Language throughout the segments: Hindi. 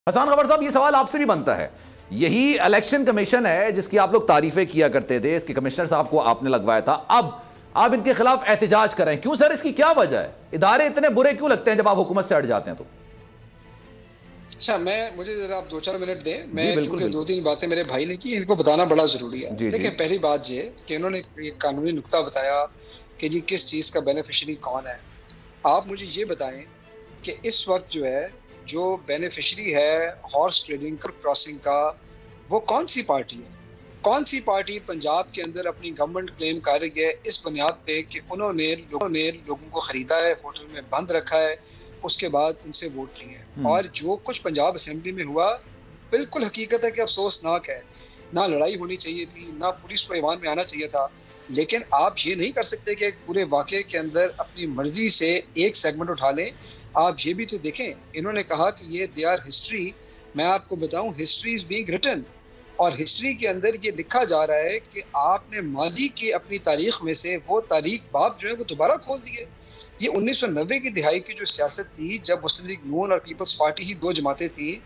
हसन खबर साहब, ये सवाल आपसे भी बनता है। यही इलेक्शन कमीशन है जिसकी आप लोग तारीफें किया करते थे, इसके कमिश्नर साहब को आपने लगवाया था, अब आप इनके खिलाफ एहतजाज करें, क्यों सर? इसकी क्या वजह है? इदारे इतने बुरे क्यों लगते हैं जब आप हुकूमत से हट जाते हैं तो? अच्छा, मुझे जरा आप 2-4 मिनट दें। मैं बिल्कुल, 2-3 बातें मेरे भाई ने की, इनको बताना बड़ा जरूरी है। देखिए, पहली बात ये कि इन्होंने एक कानूनी नुक्ता बताया कि जी किस चीज का बेनिफिशियरी कौन है। आप मुझे ये बताएं कि इस वक्त जो है, जो बेनिफिशियरी है हॉर्स ट्रेडिंग क्रॉसिंग का, वो कौन सी पार्टी है? कौन सी पार्टी पंजाब के अंदर अपनी गवर्नमेंट क्लेम कर रही है इस बुनियाद पे कि उन्होंने लोगों को खरीदा है, होटल में बंद रखा है, उसके बाद उनसे वोट लिए हैं। और जो कुछ पंजाब असेंबली में हुआ, बिल्कुल हकीकत है कि अफसोसनाक है। ना लड़ाई होनी चाहिए थी, ना पुलिस को ईवान में आना चाहिए था, लेकिन आप ये नहीं कर सकते कि एक पूरे वाक़े के अंदर अपनी मर्जी से एक सेगमेंट उठा लें। आप ये भी तो देखें, इन्होंने कहा कि ये दे आर हिस्ट्री। मैं आपको बताऊं, हिस्ट्री इज बीइंग रिटन, और हिस्ट्री के अंदर ये लिखा जा रहा है कि आपने माजी की अपनी तारीख में से वो तारीख बाब जो है वो दोबारा खोल दिए। ये 1990 की दिहाई की जो सियासत थी, जब मुस्लिम लीग नून और पीपल्स पार्टी ही दो जमातें थी,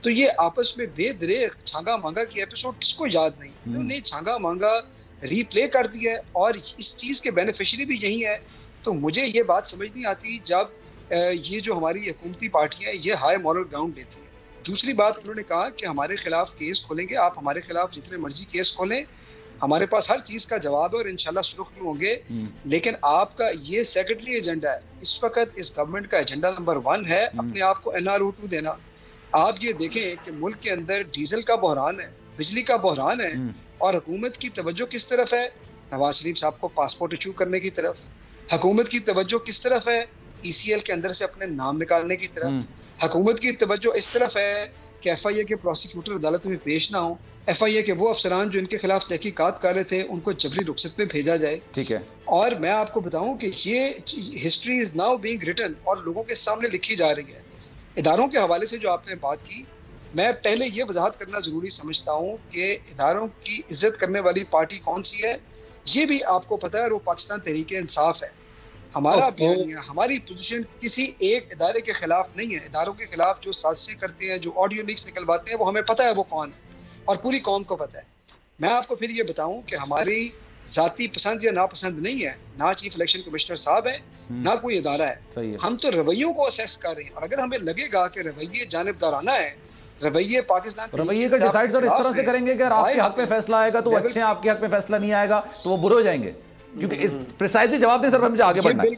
तो ये आपस में बेदरेक छांगा मांगा की एपिसोड किसको याद नहीं? इन्होंने छांगा मांगा रीप्ले कर दिया है, और इस चीज़ के बेनिफिशियरी भी यही है। तो मुझे ये बात समझ नहीं आती जब ये जो हमारी हुकूमती पार्टियां ये हाई मॉरल ग्राउंड लेती हैं। दूसरी बात, उन्होंने कहा कि हमारे खिलाफ केस खोलेंगे, आप हमारे खिलाफ जितने मर्जी केस खोलें, हमारे पास हर चीज़ का जवाब है और इंशाल्लाह सुरखरू होंगे। लेकिन आपका ये सेकेंडरी एजेंडा है। इस वक्त इस गवर्नमेंट का एजेंडा नंबर 1 है अपने आप को NRO2 देना। आप ये देखें कि मुल्क के अंदर डीजल का बहरान है, बिजली का बहरान है, और हुकूमत की तवज्जो किस तरफ है? नवाज शरीफ साहब को पासपोर्ट इशू करने की तरफ। हुकूमत की तवज्जो किस तरफ है? ECL के अंदर से अपने नाम निकालने की तरफ। हुकूमत की तवज्जो इस तरफ है कि FIA के प्रोसिक्यूटर अदालत में पेश ना हो, FIA के वो अफसरान जो इनके खिलाफ तहकीकात कर रहे थे उनको जबरी रुखसत में भेजा जाए। ठीक है। और मैं आपको बताऊं कि ये history is now being written और लोगों के सामने लिखी जा रही है। इदारों के हवाले से जो आपने बात की, मैं पहले ये वजाहत करना जरूरी समझता हूँ कि इदारों की इज्जत करने वाली पार्टी कौन सी है, ये भी आपको पता है, और वो पाकिस्तान तहरीक इंसाफ है। हमारा बयानिया, हमारी पोजीशन किसी एक इदारे के खिलाफ नहीं है। इदारों के खिलाफ जो साजिशें करते हैं, जो ऑडियो लीक्स निकलवाते हैं, वो हमें पता है वो कौन है, और पूरी कौम को पता है। मैं आपको फिर ये बताऊं कि हमारी जाती पसंद या नापसंद नहीं है, ना चीफ इलेक्शन कमिश्नर साहब है, ना कोई इदारा है। हम तो रवैयों को असेस कर रहे हैं, और अगर हमें लगेगा कि रवैये जानिबदाराना है, रवैये पाकिस्तान रवैये का डिसाइड सर इस तरह से करेंगे कि अगर आपके हक में फैसला आएगा तो अच्छे हैं, आपके हक में फैसला नहीं आएगा तो वो बुरे हो जाएंगे, क्योंकि इस प्रिसाइजली जवाब दें सर, मुझे आगे बढ़ना है।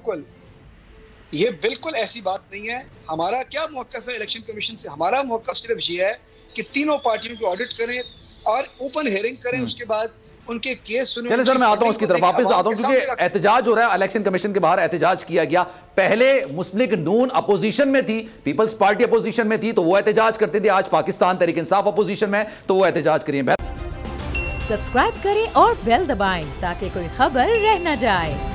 ये बिल्कुल ऐसी बात नहीं है। हमारा क्या मौक़िफ़ है इलेक्शन कमीशन से? हमारा मौक़िफ़ सिर्फ ये है कि तीनों पार्टियों को ऑडिट करें और ओपन हेयरिंग करें, उसके बाद उनके केस सुने। चलिए सर, मैं आता हूं उसकी तरफ वापस आता हूं, क्योंकि एहतजाज हो रहा है, इलेक्शन कमीशन के बाहर एहतजाज किया गया। पहले मुस्लिम लीग नून अपोजिशन में थी, पीपल्स पार्टी अपोजिशन में थी, तो वो एहतजाज करते थे। आज पाकिस्तान तहरीक इंसाफ अपोजिशन में, तो वो एहतजाज करिए। सब्सक्राइब करें और बेल दबाएं ताकि कोई खबर रह न जाए।